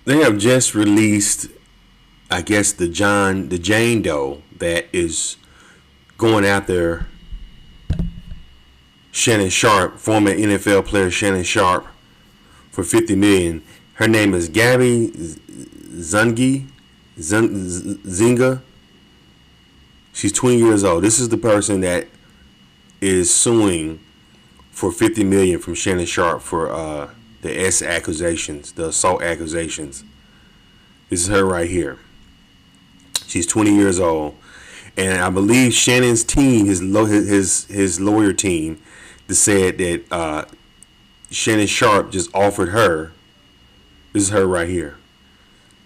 They have just released, I guess, the Jane Doe that is going after Shannon Sharpe, former NFL player Shannon Sharpe, for 50 million. Her name is Gabbi Zuniga. She's 20 years old. This is the person that is suing for 50 million from Shannon Sharpe for the accusations, the assault accusations. This is her right here. She's 20 years old, and I believe Shannon's team, his lawyer team, said that Shannon Sharpe just offered her. This is her right here.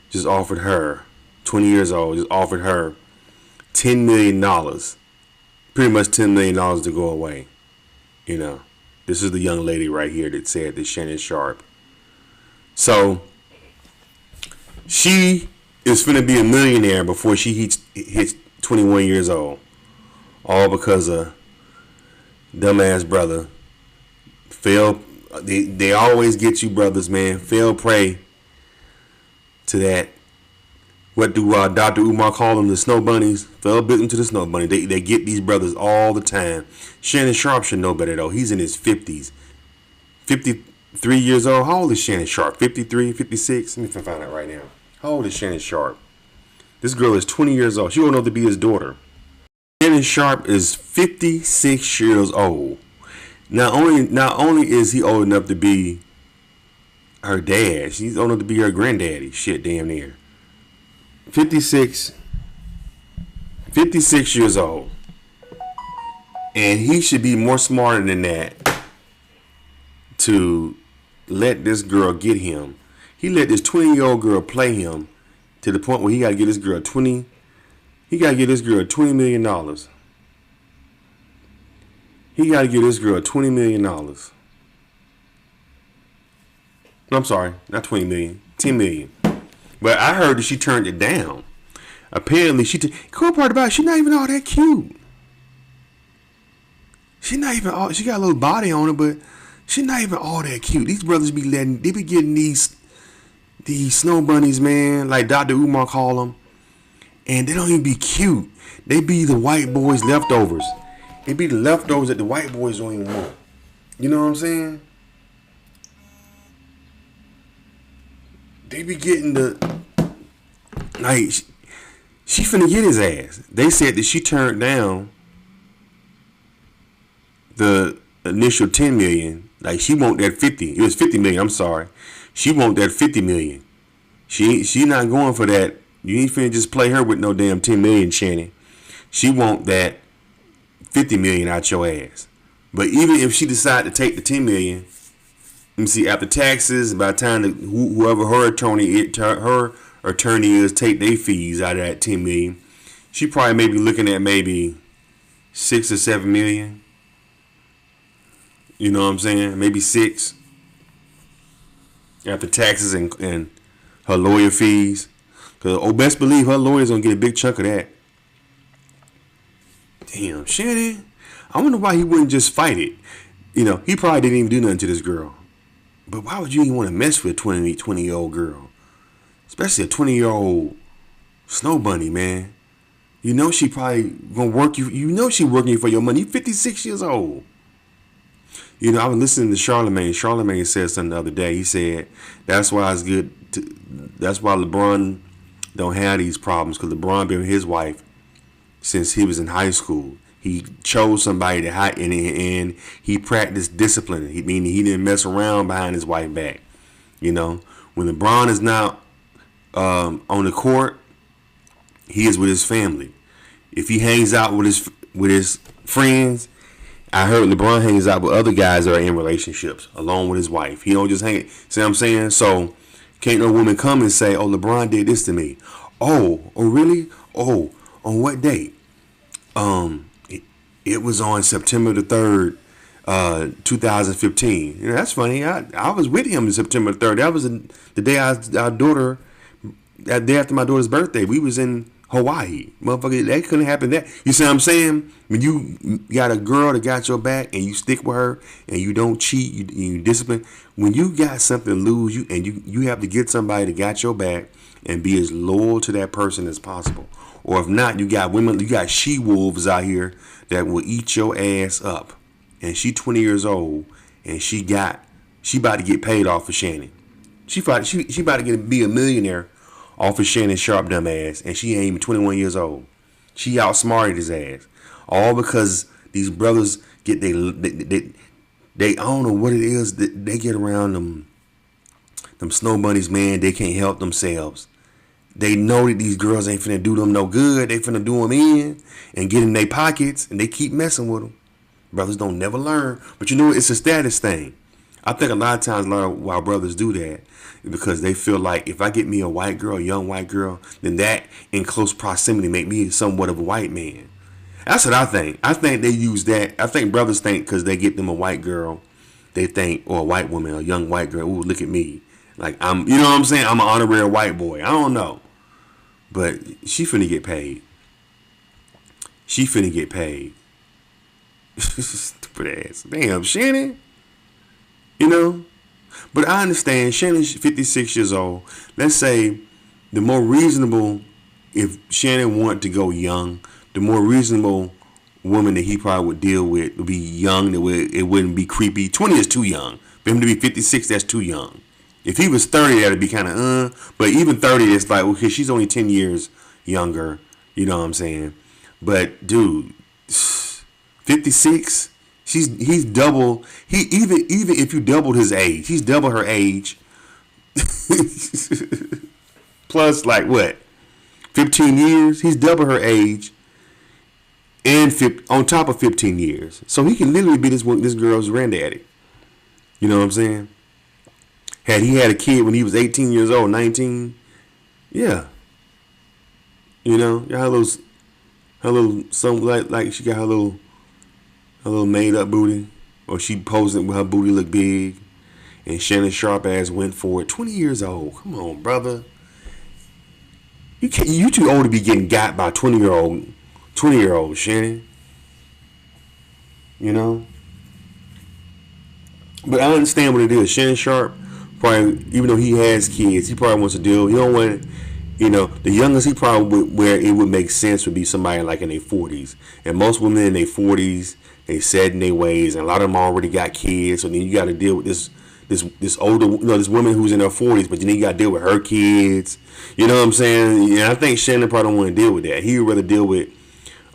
Just offered her, 20 years old, just offered her $10 million. Pretty much $10 million to go away. You know, this is the young lady right here that said that Shannon Sharpe. So she is finna be a millionaire before she hits 21 years old. All because of dumbass brother. They always get you, brothers, man. Fell prey to that. What do Dr. Umar call them? The snow bunnies. Fell victim to the snow bunny. They get these brothers all the time. Shannon Sharpe should know better, though. He's in his 50s. 53 years old. How old is Shannon Sharpe? 53, 56? Let me find out right now. How old is Shannon Sharpe? This girl is 20 years old. She old enough to be his daughter. Shannon Sharpe is 56 years old. Not only is he old enough to be her dad, she's old enough to be her granddaddy. Shit, damn near. 56 years old. And he should be more smarter than that to let this girl get him. He let this 20-year-old girl play him to the point where he got to get this girl $20 million. He got to give this girl $20 million. No, I'm sorry, not 20 million, 10 million. But I heard that she turned it down. Apparently, cool part about it, she's not even all that cute. She got a little body on her, but she's not even all that cute. These brothers be getting these snow bunnies, man, like Dr. Umar call them, and they don't even be cute. They be the white boys' leftovers. They be the leftovers that the white boys don't even want. You know what I'm saying? They be getting like, she finna get his ass. They said that she turned down the initial 10 million. Like, she want that 50. It was 50 million, I'm sorry. She want that 50 million. She not going for that. You ain't finna just play her with no damn 10 million, Shannon. She want that 50 million out your ass. But even if she decide to take the 10 million, let me see, after taxes, by the time whoever her attorney is take their fees out of that 10 million, she probably may be looking at maybe 6 or 7 million. You know what I'm saying? Maybe 6 after taxes and her lawyer fees. Cause best believe her lawyer's gonna get a big chunk of that. Damn, Shannon. I wonder why he wouldn't just fight it. You know, he probably didn't even do nothing to this girl. But why would you even want to mess with a 20-year-old girl? Especially a 20-year-old snow bunny, man. You know she probably gonna work you. You know she working you for your money. You 56 years old. You know, I was listening to Charlemagne. Charlemagne said something the other day. He said that's why it's good. That's why LeBron don't have these problems, because LeBron been with his wife since he was in high school. He chose somebody to hide, and he practiced discipline. Meaning he didn't mess around behind his wife back. You know, when LeBron is not on the court, he is with his family. If he hangs out with his friends, I heard LeBron hangs out with other guys that are in relationships along with his wife. He don't just hang. See what I'm saying? So can't no woman come and say, "Oh, LeBron did this to me." Oh, really? Oh, on what date? It was on September the 3rd, 2015. You know, that's funny. I was with him on September 3rd. That was the day that day after my daughter's birthday. We was in Hawaii. Motherfucker, that couldn't happen. That, you see what I'm saying? When you got a girl that got your back and you stick with her and you don't cheat, you discipline. When you got something to lose, you have to get somebody that got your back and be as loyal to that person as possible. Or if not, you got women, you got she-wolves out here that will eat your ass up. And she 20 years old and she about to get paid off of Shannon. She about to be a millionaire off of Shannon Sharpe dumb ass, and she ain't even 21 years old. She outsmarted his ass. All because these brothers get they I don't know what it is that they get around them snow bunnies, man. They can't help themselves. They know that these girls ain't finna do them no good. They finna do them in and get in their pockets, and they keep messing with them. Brothers don't never learn. But you know, it's a status thing. I think a lot of times, why brothers do that is because they feel like if I get me a white girl, a young white girl, then that in close proximity make me somewhat of a white man. That's what I think. I think they use that. I think brothers think because they get them a white girl, they think, or a white woman, a young white girl, ooh, look at me. Like I'm, you know what I'm saying? I'm an honorary white boy. I don't know. But she finna get paid. She finna get paid. Stupid ass. Damn, Shannon. You know? But I understand Shannon's 56 years old. Let's say the more reasonable, if Shannon wanted to go young, the more reasonable woman that he probably would deal with would be young. It wouldn't be creepy. 20 is too young. For him to be 56, that's too young. If he was 30, that'd be kind of, but even 30, it's like, okay, she's only 10 years younger. You know what I'm saying? But dude, 56, he's double. Even if you doubled his age, he's double her age. Plus, like what, 15 years? He's double her age, and on top of 15 years, so he can literally be this girl's granddaddy. You know what I'm saying? Had he had a kid when he was 18 years old, 19, yeah. You know, got her little, some like she got her little made up booty, or she posing with her booty look big, and Shannon Sharpe ass went for it. 20 years old, come on, brother. You too old to be getting got by 20-year-old Shannon. You know. But I understand what it is. Shannon Sharpe, probably, even though he has kids, he probably wants to deal. You don't want, you know, the youngest he probably where it would make sense would be somebody like in their 40s. And most women in their 40s, they set in their ways, and a lot of them already got kids. So then you got to deal with this older, you know, this woman who's in her 40s, but then you got to deal with her kids. You know what I'm saying? Yeah, I think Shannon probably don't want to deal with that. He would rather deal with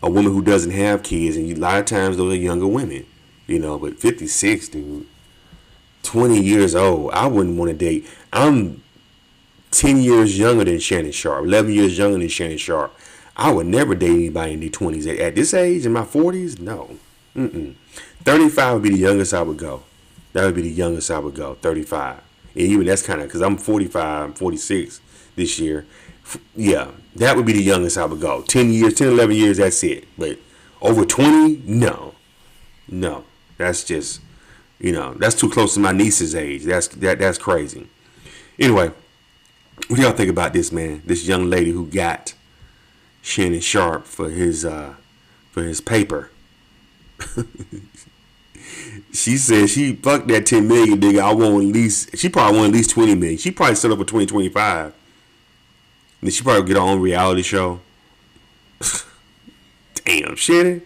a woman who doesn't have kids, and a lot of times those are younger women. You know, but 56, dude. 20 years old. I wouldn't want to date. I'm 10 years younger than Shannon Sharpe, 11 years younger than Shannon Sharpe. I would never date anybody in their 20s. At this age, in my 40s, no. 35 would be the youngest I would go. That would be the youngest I would go, 35. And even that's kind of, because I'm 45, I'm 46 this year. Yeah, that would be the youngest I would go. 10 years, 11 years, that's it. But over 20, no. No, that's just... You know, that's too close to my niece's age. That's crazy. Anyway, what do y'all think about this, man? This young lady who got Shannon Sharpe for his paper. She said she fucked that 10 million nigga. I want at least. She probably want at least 20 million. She probably set up for 2025. Then she probably get her own reality show. Damn, Shannon.